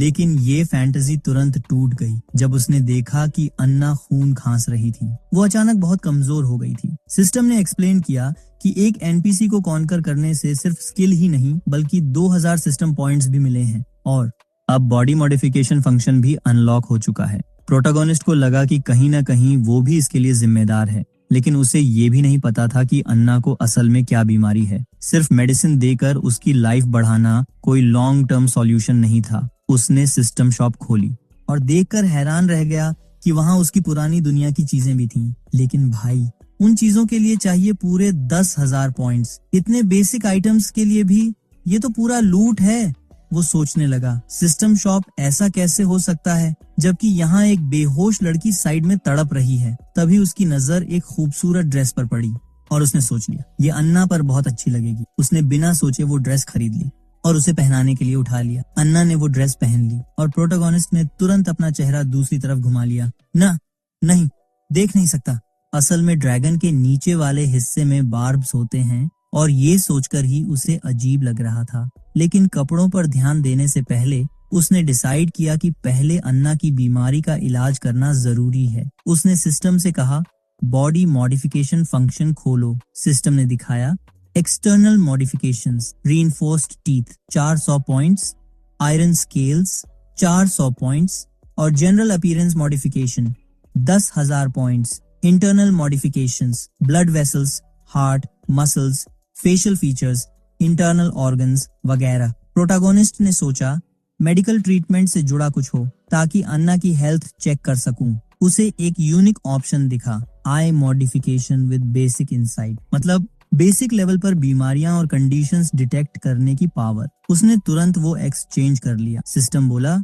लेकिन ये फैंटेसी तुरंत टूट गई जब उसने देखा कि अन्ना खून खांस रही थी। वो अचानक बहुत कमजोर हो गई थी। सिस्टम ने एक्सप्लेन किया कि एक एनपीसी को कॉन्कर करने से सिर्फ स्किल ही नहीं बल्कि 2000 सिस्टम पॉइंट्स भी मिले हैं और अब बॉडी मॉडिफिकेशन फंक्शन भी अनलॉक हो चुका है। प्रोटोगोनिस्ट को लगा कि कहीं ना कहीं वो भी इसके लिए जिम्मेदार है, लेकिन उसे ये भी नहीं पता था कि अन्ना को असल में क्या बीमारी है। सिर्फ मेडिसिन देकर उसकी लाइफ बढ़ाना कोई लॉन्ग टर्म सॉल्यूशन नहीं था। उसने सिस्टम शॉप खोली और देखकर हैरान रह गया कि वहाँ उसकी पुरानी दुनिया की चीजें भी थीं। लेकिन भाई, उन चीजों के लिए चाहिए पूरे 10,000 पॉइंट्स। इतने बेसिक आइटम्स के लिए भी ये तो पूरा लूट है। वो सोचने लगा, सिस्टम शॉप ऐसा कैसे हो सकता है जबकि यहाँ एक बेहोश लड़की साइड में तड़प रही है। तभी उसकी नजर एक खूबसूरत ड्रेस पर पड़ी और उसने सोच लिया ये अन्ना पर बहुत अच्छी लगेगी। उसने बिना सोचे वो ड्रेस खरीद ली और उसे पहनाने के लिए उठा लिया। अन्ना ने वो ड्रेस पहन ली और प्रोटोगोनिस्ट ने तुरंत अपना चेहरा दूसरी तरफ घुमा लिया। नहीं, देख नहीं सकता। असल में ड्रैगन के नीचे वाले हिस्से में बार्ब्स होते हैं और ये सोचकर ही उसे अजीब लग रहा था। लेकिन कपड़ों पर ध्यान देने से पहले उसने डिसाइड किया कि पहले अन्ना की बीमारी का इलाज करना जरूरी है। उसने सिस्टम से कहा, बॉडी मॉडिफिकेशन फंक्शन खोलो। सिस्टम ने दिखाया, external modifications, reinforced teeth 400 points, iron scales 400 points और general appearance modification 10,000 points. Internal modifications, blood vessels, heart, muscles, facial features, internal organs वगैरह। प्रोटोगोनिस्ट ने सोचा मेडिकल ट्रीटमेंट से जुड़ा कुछ हो ताकि अन्ना की हेल्थ चेक कर सकूं। उसे एक यूनिक ऑप्शन दिखा, आई मॉडिफिकेशन विद बेसिक इनसाइट, मतलब बेसिक लेवल पर बीमारियां और कंडीशंस डिटेक्ट करने की पावर। उसने तुरंत वो एक्सचेंज कर लिया। सिस्टम बोला,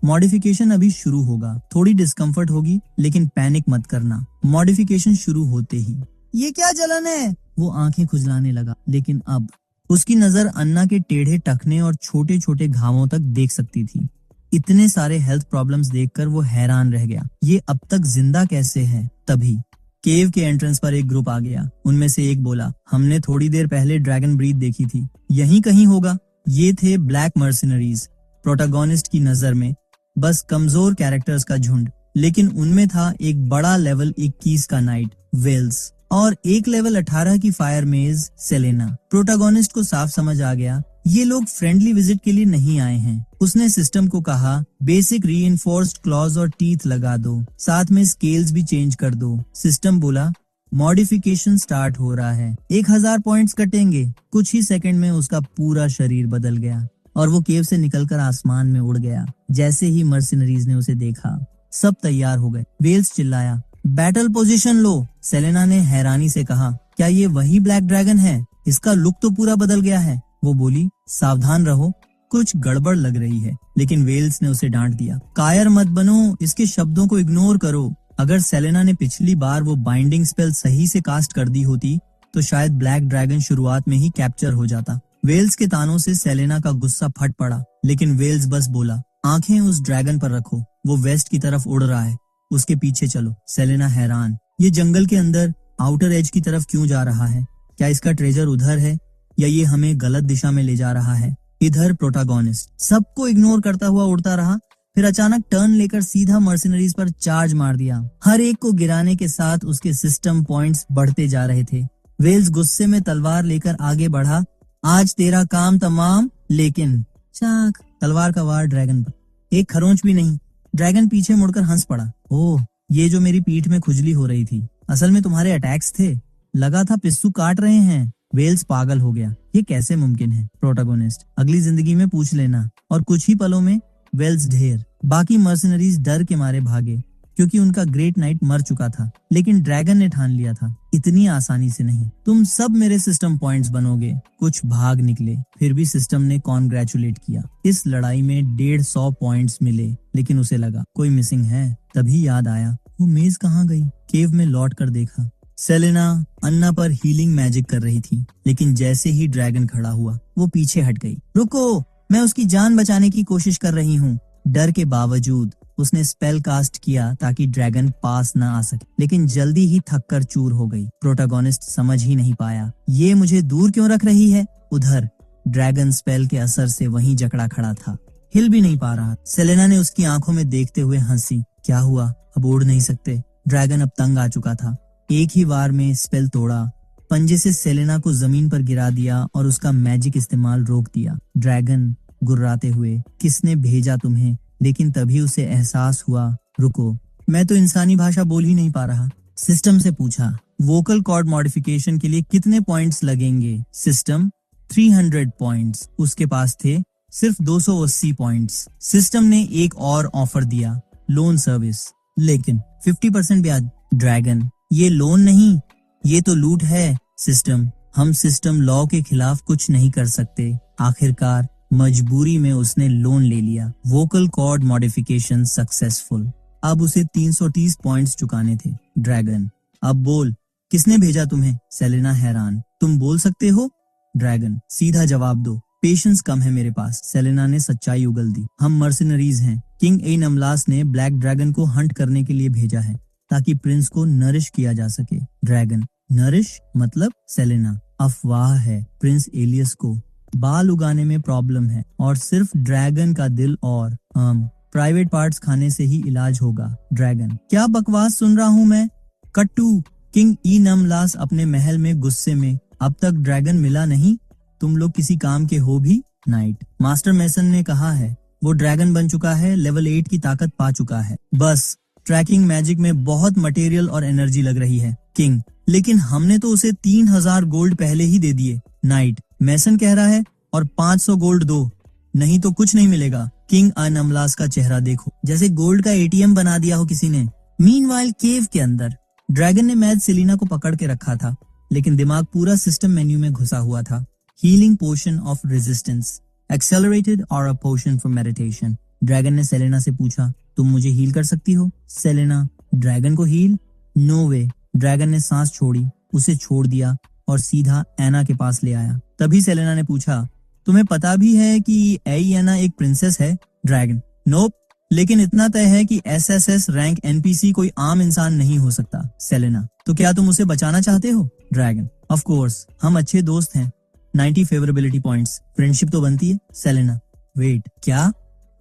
मॉडिफिकेशन अभी शुरू होगा, थोड़ी डिस्कम्फर्ट होगी लेकिन पैनिक मत करना। मॉडिफिकेशन शुरू होते ही ये क्या जलन है? वो आंखें खुजलाने लगा। लेकिन अब उसकी नजर अन्ना के टेढ़े टखने और छोटे छोटे घावों तक देख सकती थी। इतने सारे हेल्थ प्रॉब्लम्स देखकर वो हैरान रह गया। ये अब तक जिंदा कैसे है? तभी केव के एंट्रेंस पर एक ग्रुप आ गया। उनमें से एक बोला, हमने थोड़ी देर पहले ड्रैगन ब्रीड देखी थी, यहीं कहीं होगा। ये थे ब्लैक मर्सिनरीज। प्रोटोगोनिस्ट की नजर में बस कमजोर कैरेक्टर्स का झुंड, लेकिन उनमें था एक बड़ा लेवल 21 का नाइट वेल्स और एक लेवल 18 की फायर मेज सेलेना। प्रोटोगोनिस्ट को साफ समझ आ गया ये लोग फ्रेंडली विजिट के लिए नहीं आए हैं। उसने सिस्टम को कहा, बेसिक रीइंफोर्स्ड क्लॉज और टीथ लगा दो, साथ में स्केल्स भी चेंज कर दो। सिस्टम बोला, मॉडिफिकेशन स्टार्ट हो रहा है, 1000 पॉइंट्स कटेंगे। कुछ ही सेकंड में उसका पूरा शरीर बदल गया और वो केव से निकलकर आसमान में उड़ गया। जैसे ही मर्सिनरीज ने उसे देखा, सब तैयार हो गए। वेल्स चिल्लाया, बैटल पोजीशन लो। सेलेना ने हैरानी से कहा, क्या ये वही ब्लैक ड्रैगन है? इसका लुक तो पूरा बदल गया है। वो बोली, सावधान रहो, कुछ गड़बड़ लग रही है। लेकिन वेल्स ने उसे डांट दिया, कायर मत बनो, इसके शब्दों को इग्नोर करो। अगर सेलेना ने पिछली बार वो बाइंडिंग स्पेल सही से कास्ट कर दी होती तो शायद ब्लैक ड्रैगन शुरुआत में ही कैप्चर हो जाता। वेल्स के तानों से सेलेना का गुस्सा फट पड़ा, लेकिन वेल्स बस बोला, आंखें उस ड्रैगन पर रखो, वो वेस्ट की तरफ उड़ रहा है, उसके पीछे चलो। सेलेना हैरान, ये जंगल के अंदर आउटर एज की तरफ क्यों जा रहा है? क्या इसका ट्रेजर उधर है या ये हमें गलत दिशा में ले जा रहा है? इधर प्रोटोगोनिस्ट सबको इग्नोर करता हुआ उड़ता रहा, फिर अचानक टर्न लेकर सीधा मर्सिनरीज पर चार्ज मार दिया। हर एक को गिराने के साथ उसके सिस्टम पॉइंट्स बढ़ते जा रहे थे। वेल्स गुस्से में तलवार लेकर आगे बढ़ा, आज तेरा काम तमाम। लेकिन चाक, तलवार का वार ड्रैगन पर, एक खरोंच भी नहीं। ड्रैगन पीछे मुड़कर हंस पड़ा, ओह, ये जो मेरी पीठ में खुजली हो रही थी, असल में तुम्हारे अटैक्स थे, लगा था पिस्सू काट रहे हैं। वेल्स पागल हो गया, ये कैसे मुमकिन है? प्रोटोगोनिस्ट, अगली जिंदगी में पूछ लेना। और कुछ ही पलों में वेल्स ढेर। बाकी मर्सिनरीज डर के मारे भागे क्योंकि उनका ग्रेट नाइट मर चुका था। लेकिन ड्रैगन ने ठान लिया था, इतनी आसानी से नहीं, तुम सब मेरे सिस्टम पॉइंट्स बनोगे। कुछ भाग निकले, फिर भी सिस्टम ने कॉन्ग्रेचुलेट किया। इस लड़ाई में 150 पॉइंट्स मिले, लेकिन उसे लगा कोई मिसिंग है। तभी याद आया, वो मेज कहाँ गई? केव में लौट कर देखा, सेलेना अन्ना पर हीलिंग मैजिक कर रही थी। लेकिन जैसे ही ड्रैगन खड़ा हुआ, वो पीछे हट गई। रुको, मैं उसकी जान बचाने की कोशिश कर रही हूँ। डर के बावजूद उसने स्पेल कास्ट किया ताकि ड्रैगन पास न आ सके, लेकिन जल्दी ही थक कर चूर हो गई। प्रोटोगोनिस्ट समझ ही नहीं पाया, ये मुझे दूर क्यों रख रही है? उधर ड्रैगन स्पेल के असर से वहीं जकड़ा खड़ा था। हिल भी नहीं पा रहा। सेलेना ने उसकी आंखों में देखते हुए हंसी। क्या हुआ, अब उड़ नहीं सकते? ड्रैगन अब तंग आ चुका था। एक ही वार में स्पेल तोड़ा, पंजे से सेलेना को जमीन पर गिरा दिया और उसका मैजिक इस्तेमाल रोक दिया। ड्रैगन गुर्राते हुए, किसने भेजा तुम्हें? लेकिन तभी उसे एहसास हुआ, रुको, मैं तो इंसानी भाषा बोल ही नहीं पा रहा। सिस्टम से पूछा, वोकल कॉर्ड मॉडिफिकेशन के लिए कितने पॉइंट्स लगेंगे? System 300 points. उसके पास थे सिर्फ 280 पॉइंट्स। सिस्टम ने एक और ऑफर दिया, लोन सर्विस, लेकिन 50% ब्याज। ड्रैगन, ये लोन नहीं, ये तो लूट है। सिस्टम, हम सिस्टम लॉ के खिलाफ कुछ नहीं कर सकते। आखिरकार मजबूरी में उसने लोन ले लिया। Vocal cord modification successful. अब उसे 330 पॉइंट्स चुकाने थे। ड्रैगन, अब बोल, किसने भेजा तुम्हें? सेलेना हैरान, तुम बोल सकते हो? ड्रैगन, सीधा जवाब दो, पेशेंस कम है मेरे पास। सेलेना ने सच्चाई उगल दी, हम मर्सिनरीज हैं। किंग ए नमलास ने ब्लैक ड्रैगन को हंट करने के लिए भेजा है ताकि प्रिंस को नरिश किया जा सके। ड्रैगन, नरिश मतलब? सेलेना, अफवाह है। प्रिंस एलियस को बाल उगाने में प्रॉब्लम है और सिर्फ ड्रैगन का दिल और प्राइवेट पार्ट्स खाने से ही इलाज होगा। ड्रैगन, क्या बकवास सुन रहा हूँ मैं? कट्टू, किंग ई नमलास अपने महल में गुस्से में, अब तक ड्रैगन मिला नहीं, तुम लोग किसी काम के हो भी? नाइट, मास्टर मैसन ने कहा है वो ड्रैगन बन चुका है, लेवल 8 की ताकत पा चुका है। बस ट्रैकिंग मैजिक में बहुत मटेरियल और एनर्जी लग रही है। किंग, लेकिन हमने तो उसे 3000 गोल्ड पहले ही दे दिए। नाइट, मैसन कह रहा है और 500 गोल्ड दो, नहीं तो कुछ नहीं मिलेगा। किंग अनमलास का चेहरा देखो, जैसे गोल्ड का एटीएम बना दिया हो किसी ने। मीनवाइल केव के अंदर ड्रैगन ने मैड सेलिना को पकड़ के रखा था, लेकिन दिमाग पूरा सिस्टम मेन्यू में घुसा हुआ था। Healing potion of resistance, accelerated और a potion for meditation. Dragon ने सेलेना से पूछा, तुम मुझे हील कर सकती हो? सेलेना, ड्रैगन को हील? No way. ड्रैगन ने सांस छोड़ी, उसे छोड़ दिया और सीधा एना के पास ले आया। तभी सेलेना ने पूछा, तुम्हें पता भी है कि एना एक प्रिंसेस है? ड्रैगन, नोप, लेकिन इतना तय है कि एसएसएस रैंक एनपीसी कोई आम इंसान नहीं हो सकता। सेलेना, तो क्या तुम उसे बचाना चाहते हो? ड्रैगन, ऑफ कोर्स, हम अच्छे दोस्त हैं। 90 फेवरेबिलिटी पॉइंट्स, फ्रेंडशिप तो बनती है। सेलेना, वेट, क्या?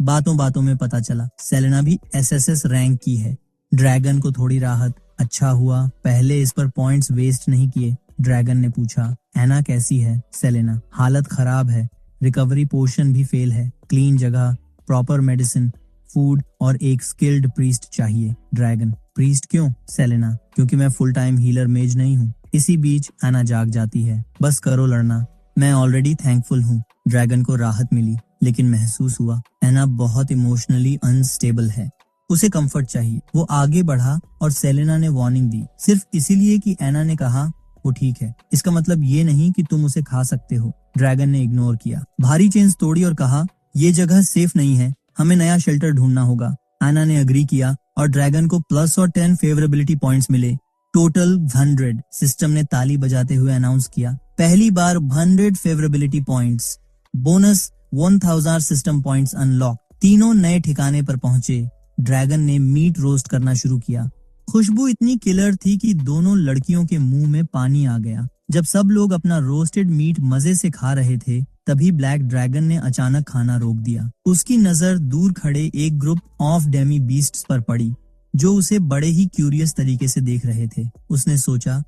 बातों बातों में पता चला सेलेना भी एसएसएस रैंक की है। ड्रैगन को थोड़ी राहत, अच्छा हुआ पहले इस पर पॉइंट्स वेस्ट नहीं किए। ड्रैगन ने पूछा, एना कैसी है? सेलेना, हालत खराब है, रिकवरी पोशन भी फेल है। क्लीन जगह, प्रॉपर मेडिसिन, फूड और एक स्किल्ड प्रीस्ट चाहिए। ड्रैगन, प्रीस्ट क्यों? सेलेना, क्योंकि मैं फुल टाइम हीलर मेज नहीं हूँ। इसी बीच एना जाग जाती है, बस करो लड़ना, मैं ऑलरेडी थैंकफुल हूँ। ड्रैगन को राहत मिली, लेकिन महसूस हुआ एना बहुत इमोशनली अनस्टेबल है, उसे कंफर्ट चाहिए। वो आगे बढ़ा और सेलेना ने वार्निंग दी, सिर्फ इसीलिए कि एना ने कहा वो ठीक है, इसका मतलब ये नहीं कि तुम उसे खा सकते हो। ड्रैगन ने इग्नोर किया, भारी चेन्स तोड़ी और कहा, ये जगह सेफ नहीं है, हमें नया शेल्टर ढूंढना होगा। एना ने अग्री किया और ड्रैगन को प्लस और 10 फेवरेबिलिटी पॉइंट्स मिले, टोटल 100। सिस्टम ने ताली बजाते हुए अनाउंस किया, पहली बार 100 favourability points, bonus 1000 system points unlock. तीनों नए ठिकाने पर पहुंचे। ड्रैगन ने मीट रोस्ट करना शुरू किया। खुशबू इतनी किलर थी कि दोनों लड़कियों के मुंह में पानी आ गया। जब सब लोग अपना रोस्टेड मीट मजे से खा रहे थे, तभी ब्लैक ड्रैगन ने अचानक खाना रोक दिया। उसकी नजर दूर खड़े एक ग्रुप ऑफ डेमी बीस्ट्स पर पड़ी, जो उसे बड़े ही क्यूरियस तरीके से देख रहे थे। उसने सोचा,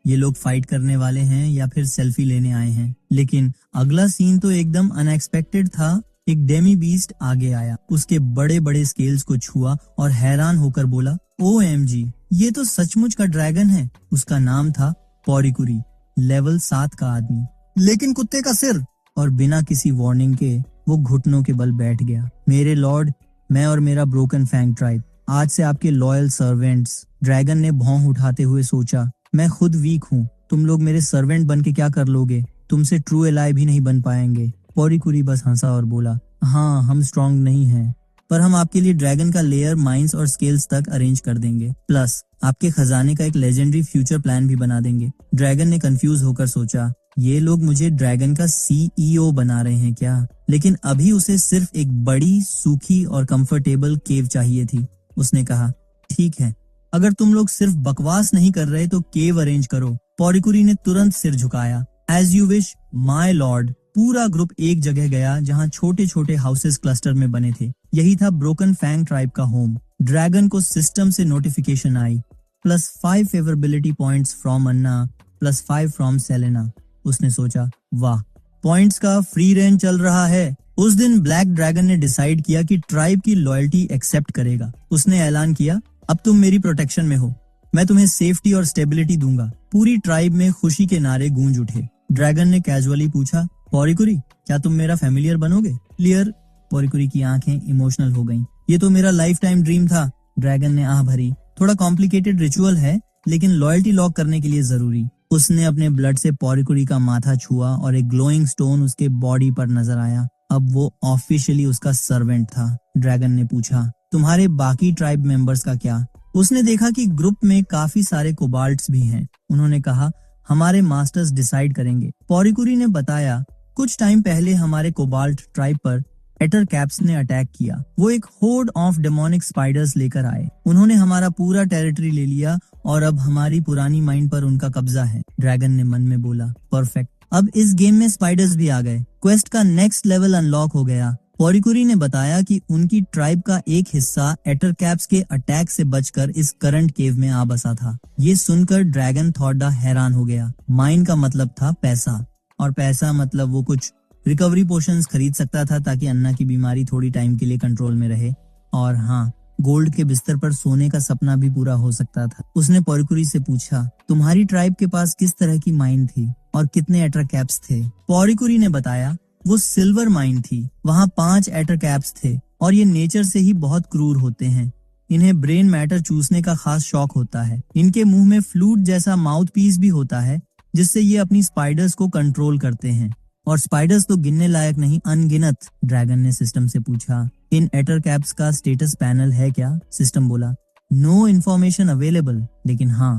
ये लोग फाइट करने वाले हैं या फिर सेल्फी लेने आए हैं। लेकिन अगला सीन तो एकदम अनएक्सपेक्टेड था। एक डेमी बीस्ट आगे आया, उसके बड़े बड़े स्केल्स को छुआ और हैरान होकर बोला, OMG, ये तो सचमुच का ड्रैगन है। उसका नाम था पॉरिकुरी, लेवल 7 का आदमी, लेकिन कुत्ते का सिर। और बिना किसी वार्निंग के वो घुटनों के बल बैठ गया। मेरे लॉर्ड, मैं और मेरा ब्रोकन फैंग ट्राइब आज से आपके लॉयल सर्वेंट्स। ड्रैगन ने भौं उठाते हुए सोचा, मैं खुद वीक हूँ, तुम लोग मेरे सर्वेंट बन के क्या कर लोगे? तुमसे ट्रू एलाई भी नहीं बन पाएंगे। पॉरिकुरी बस हंसा और बोला, हाँ, हम स्ट्रॉन्ग नहीं हैं, पर हम आपके लिए ड्रैगन का लेयर, माइंस और स्केल्स तक अरेंज कर देंगे, प्लस आपके खजाने का एक लेजेंडरी फ्यूचर प्लान भी बना देंगे। ड्रैगन ने कंफ्यूज होकर सोचा, ये लोग मुझे ड्रैगन का CEO बना रहे हैं क्या? लेकिन अभी उसे सिर्फ एक बड़ी, सूखी और कंफर्टेबल केव चाहिए थी। उसने कहा, ठीक है, अगर तुम लोग सिर्फ बकवास नहीं कर रहे तो केव अरेंज करो। पॉरिकुरी ने तुरंत सिर झुकाया, as you wish my lord. पूरा ग्रुप एक जगह गया जहां छोटे छोटे हाउसेस क्लस्टर में बने थे। यही था ब्रोकन फैंग ट्राइब का होम। ड्रैगन को सिस्टम से नोटिफिकेशन आई, +5 favourability points from Anna, +5 from Selena. उसने सोचा, वाह, पॉइंट्स का फ्री रेंज चल रहा है। उस दिन ब्लैक ड्रैगन ने डिसाइड किया कि ट्राइब की लॉयल्टी एक्सेप्ट करेगा। उसने ऐलान किया, अब तुम मेरी प्रोटेक्शन में हो, मैं तुम्हें सेफ्टी और स्टेबिलिटी दूंगा। पूरी ट्राइब में खुशी के नारे गूंज उठे। ड्रैगन ने कैजुअली पूछा, पॉरिकुरी, क्या तुम मेरा फैमिलियर बनोगे? क्लियर। पॉरिकुरी की आंखें इमोशनल हो गईं। ये तो मेरा लाइफ टाइम ड्रीम था। ड्रैगन ने आह भरी। थोड़ा कॉम्प्लिकेटेड रिचुअल है, लेकिन लॉयल्टी लॉक करने के लिए जरूरी। उसने अपने ब्लड से पॉरिकुरी का माथा छुआ और एक ग्लोइंग स्टोन उसके बॉडी पर नजर आया। अब वो ऑफिशियली उसका सर्वेंट था। ड्रैगन ने पूछा, तुम्हारे बाकी ट्राइब मेंबर्स का क्या? उसने देखा कि ग्रुप में काफी सारे कोबाल्ट्स भी हैं। उन्होंने कहा, हमारे मास्टर्स डिसाइड करेंगे। पॉरिकुरी ने बताया, कुछ टाइम पहले हमारे कोबाल्ट ट्राइब पर एटर कैप्स ने अटैक किया। वो एक होर्ड ऑफ डेमोनिक स्पाइडर्स लेकर आए। उन्होंने हमारा पूरा टेरिटरी ले लिया और अब हमारी पुरानी माइंड पर उनका कब्जा है। ड्रैगन ने मन में बोला, परफेक्ट, अब इस गेम में स्पाइडर्स भी आ गए। क्वेस्ट का नेक्स्ट लेवल अनलॉक हो गया। पॉरिकुरी ने बताया कि उनकी ट्राइब का एक हिस्सा एटर कैप्स के अटैक से बचकर इस करंट केव में आ बसा था। ये सुनकर ड्रैगन थॉडा हैरान हो गया। माइन का मतलब था पैसा, और पैसा मतलब वो कुछ रिकवरी पोशंस खरीद सकता था ताकि अन्ना की बीमारी थोड़ी टाइम के लिए कंट्रोल में रहे। और हाँ, गोल्ड के बिस्तर पर सोने का सपना भी पूरा हो सकता था। उसने पॉरिकुरी से पूछा, तुम्हारी ट्राइब के पास किस तरह की माइन थी और कितने एटर कैप्स थे? पॉरिकुरी ने बताया, वो सिल्वर माइन थी। वहाँ 5 एटर कैप्स थे और ये नेचर से ही बहुत क्रूर होते हैं। इन्हें ब्रेन मैटर चूसने का खास शौक होता है। इनके मुंह में फ्लूट जैसा माउथ पीस भी होता है, जिससे ये अपनी स्पाइडर्स को कंट्रोल करते हैं। और स्पाइडर्स तो गिनने लायक नहीं, अनगिनत। ड्रैगन ने सिस्टम से पूछा, इन एटर कैप्स का स्टेटस पैनल है क्या? सिस्टम बोला, नो इन्फॉर्मेशन अवेलेबल, लेकिन हाँ,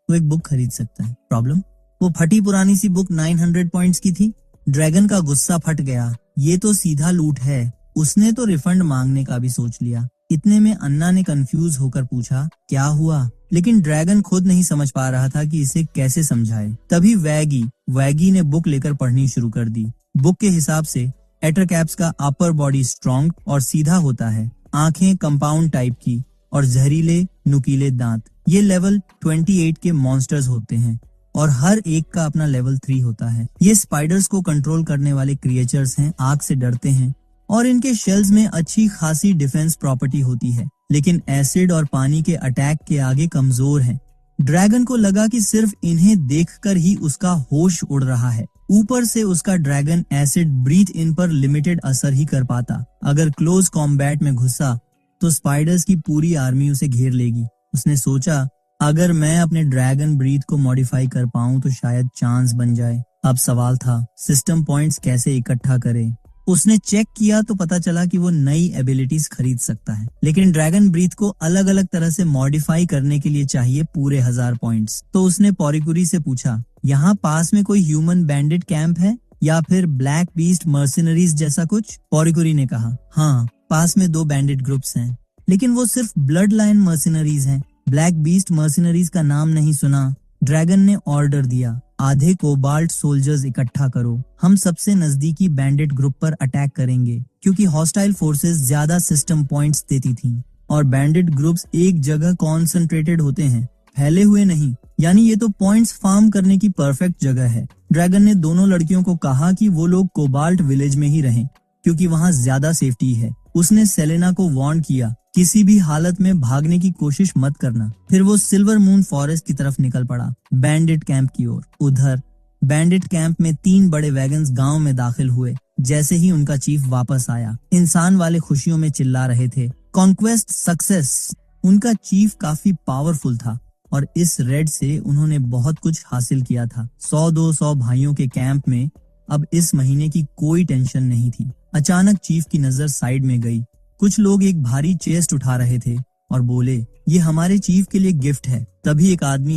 वो एक बुक खरीद सकता है। प्रॉब्लम? वो फटी पुरानी सी बुक 900 पॉइंट्स की थी। ड्रैगन का गुस्सा फट गया। ये तो सीधा लूट है। उसने तो रिफंड मांगने का भी सोच लिया। इतने में अन्ना ने कंफ्यूज होकर पूछा, क्या हुआ? लेकिन ड्रैगन खुद नहीं समझ पा रहा था कि इसे कैसे समझाए। तभी वैगी ने बुक लेकर पढ़नी शुरू कर दी। बुक के हिसाब से एटर कैप्स का अपर बॉडी स्ट्रॉन्ग और सीधा होता है, आंखें कंपाउंड टाइप की और जहरीले नुकीले दांत। ये लेवल 28 के मॉन्स्टर्स होते हैं और हर एक का अपना लेवल 3 होता है। ये स्पाइडर्स को कंट्रोल करने वाले क्रिएचर्स हैं, आग से डरते हैं और इनके शेल्स में अच्छी खासी डिफेंस प्रॉपर्टी होती है, लेकिन एसिड और पानी के अटैक के आगे कमजोर हैं। ड्रैगन को लगा कि सिर्फ इन्हें देखकर ही उसका होश उड़ रहा है। ऊपर से उसका ड्रैगन एसिड ब्रीथ इन पर लिमिटेड असर ही कर पाता। अगर क्लोज कॉम्बैट में घुसा तो स्पाइडर्स की पूरी आर्मी उसे घेर लेगी। उसने सोचा, अगर मैं अपने ड्रैगन ब्रीथ को मॉडिफाई कर पाऊं तो शायद चांस बन जाए। अब सवाल था, सिस्टम पॉइंट्स कैसे इकट्ठा करे? उसने चेक किया तो पता चला कि वो नई एबिलिटीज खरीद सकता है, लेकिन ड्रैगन ब्रीथ को अलग अलग तरह से मॉडिफाई करने के लिए चाहिए पूरे 1000 पॉइंट्स। तो उसने पॉरिकुरी से पूछा, यहाँ पास में कोई ह्यूमन बैंडिट कैंप है या फिर ब्लैक बीस्ट मर्सिनरीज जैसा कुछ? पॉरिकुरी ने कहा, हाँ, पास में 2 बैंडिट ग्रुप्स हैं, लेकिन वो सिर्फ ब्लड लाइन मर्सिनरीज हैं। ब्लैक बीस्ट मर्सिनरीज का नाम नहीं सुना। ड्रैगन ने ऑर्डर दिया, आधे कोबाल्ट सोल्जर्स इकट्ठा करो। हम सबसे नजदीकी बैंडिट ग्रुप पर अटैक करेंगे, क्योंकि हॉस्टाइल फोर्सेस ज्यादा सिस्टम पॉइंट्स देती थीं और बैंडिट ग्रुप्स एक जगह कॉन्सेंट्रेटेड होते हैं, फैले हुए नहीं। यानी ये तो पॉइंट्स फार्म करने की परफेक्ट जगह है। ड्रैगन ने दोनों लड़कियों को कहा कि वो लोग कोबाल्ट विलेज में ही रहें, क्योंकि वहाँ ज्यादा सेफ्टी है। उसने सेलेना को वार्न किया, किसी भी हालत में भागने की कोशिश मत करना। फिर वो सिल्वर मून फॉरेस्ट की तरफ निकल पड़ा, बैंडिट कैंप की ओर। उधर बैंडिट कैंप में 3 बड़े वैगन्स गांव में दाखिल हुए। जैसे ही उनका चीफ वापस आया, इंसान वाले खुशियों में चिल्ला रहे थे, कॉन्क्वेस्ट सक्सेस। उनका चीफ काफी पावरफुल था और इस रेड से उन्होंने बहुत कुछ हासिल किया था। 100-200 भाइयों के कैंप में अब इस महीने की कोई टेंशन नहीं थी। अचानक चीफ की नजर साइड में गई। कुछ लोग एक भारी चेस्ट उठा रहे थे और बोले, ये हमारे चीफ के लिए गिफ्ट है। तभी एक आदमी